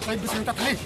Ay, bisa minta kali.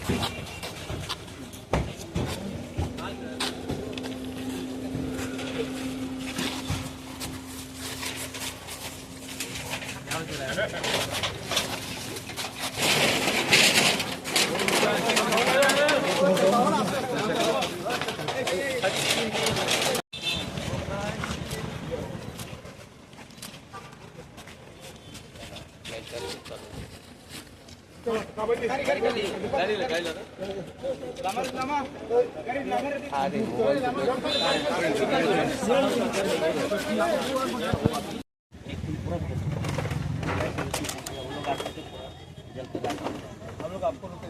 हम लोग आपको रुके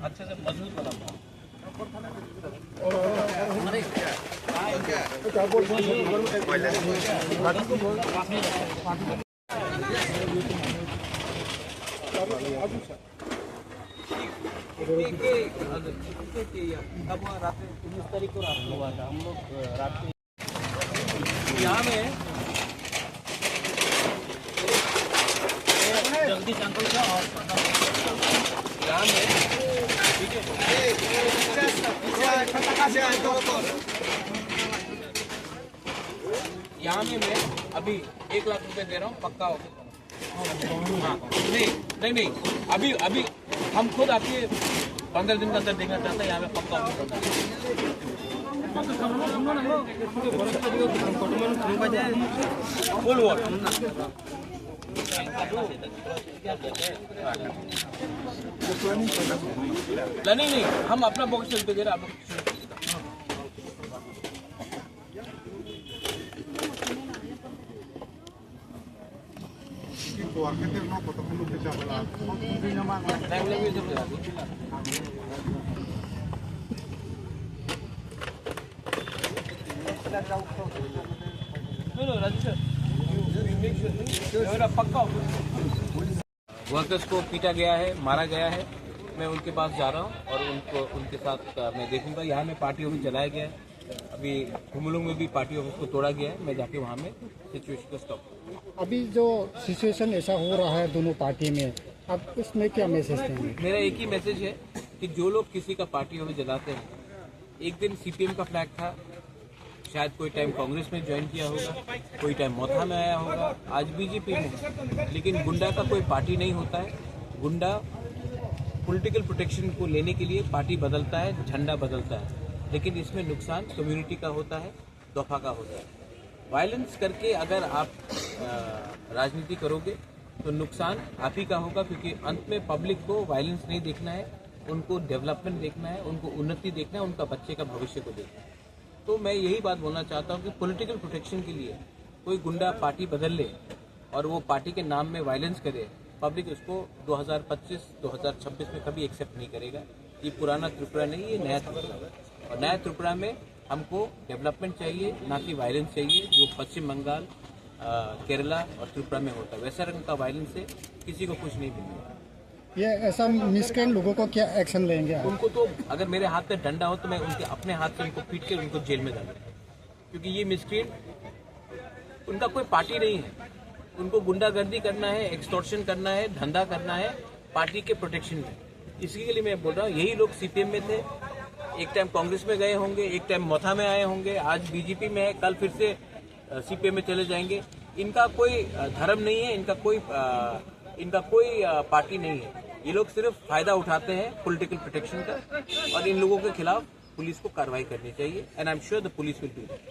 अच्छे से मजबूत बना तब वहाँ रात 19 तारीख को रात हुआ था। हम लोग रात यहाँ में जगदीश अंकल का और यहाँ में ठीक है यहाँ में मैं अभी 1 लाख रुपए दे रहा हूँ, पक्का हो। हाँ नहीं अभी हम खुद आपके 15 दिन के अंदर देखना चाहते हैं। यहाँ में पक्का हो। नहीं हम अपना बॉक्स चलते दे रहे आप लोग। वर्कर्स को पीटा गया है, मारा गया है। मैं उनके पास जा रहा हूँ और उनके साथ मैं देखूंगा। यहाँ में पार्टी ऑफिस जलाया गया है। अभी खुमुलुंग में भी पार्टी ऑफिस को तोड़ा गया है। मैं जाके वहाँ में सिचुएशन को स्टॉप। अभी जो सिचुएशन ऐसा हो रहा है दोनों पार्टी में, अब उसमें क्या मैसेज देंगे? मेरा एक ही मैसेज है कि जो लोग किसी का पार्टी ऑफिस जलाते हैं, एक दिन सीपीएम का फ्लैग था, शायद कोई टाइम कांग्रेस में ज्वाइन किया होगा, कोई टाइम मोथा में आया होगा, आज बीजेपी में। लेकिन गुंडा का कोई पार्टी नहीं होता है। गुंडा पॉलिटिकल प्रोटेक्शन को लेने के लिए पार्टी बदलता है, झंडा बदलता है, लेकिन इसमें नुकसान कम्युनिटी का होता है, दफा का होता है। वायलेंस करके अगर आप राजनीति करोगे तो नुकसान आप ही का होगा, क्योंकि अंत में पब्लिक को वायलेंस नहीं देखना है, उनको डेवलपमेंट देखना है, उनको उन्नति देखना है, उनका बच्चे का भविष्य को देखना है। तो मैं यही बात बोलना चाहता हूँ कि पॉलिटिकल प्रोटेक्शन के लिए कोई गुंडा पार्टी बदल ले और वो पार्टी के नाम में वायलेंस करे, पब्लिक उसको 2025-2026 में कभी एक्सेप्ट नहीं करेगा। ये पुराना त्रिपुरा नहीं, ये नया त्रिपुरा है। और नया त्रिपुरा में हमको डेवलपमेंट चाहिए, ना कि वायलेंस चाहिए, जो पश्चिम बंगाल, केरला और त्रिपुरा में होता है। वैसा रंग का वायलेंस से किसी को कुछ नहीं मिलेगा। ये ऐसा मिसक्रेंट लोगों को क्या एक्शन लेंगे आप? उनको तो अगर मेरे हाथ में डंडा हो तो मैं उनके अपने हाथ से उनको पीट के उनको जेल में डालूंगा, क्योंकि ये मिसक्रेंट उनका कोई पार्टी नहीं है। उनको गुंडागर्दी करना है, एक्सटॉर्शन करना है, धंधा करना है पार्टी के प्रोटेक्शन में। इसी के लिए मैं बोल रहा हूँ, यही लोग सीपीएम में थे, एक टाइम कांग्रेस में गए होंगे, एक टाइम मोथा में आए होंगे, आज बीजेपी में है, कल फिर से सीपीएम में चले जाएंगे। इनका कोई धर्म नहीं है, इनका कोई पार्टी नहीं है। ये लोग सिर्फ फायदा उठाते हैं पॉलिटिकल प्रोटेक्शन का, और इन लोगों के खिलाफ पुलिस को कार्रवाई करनी चाहिए। And I am sure the police will do that.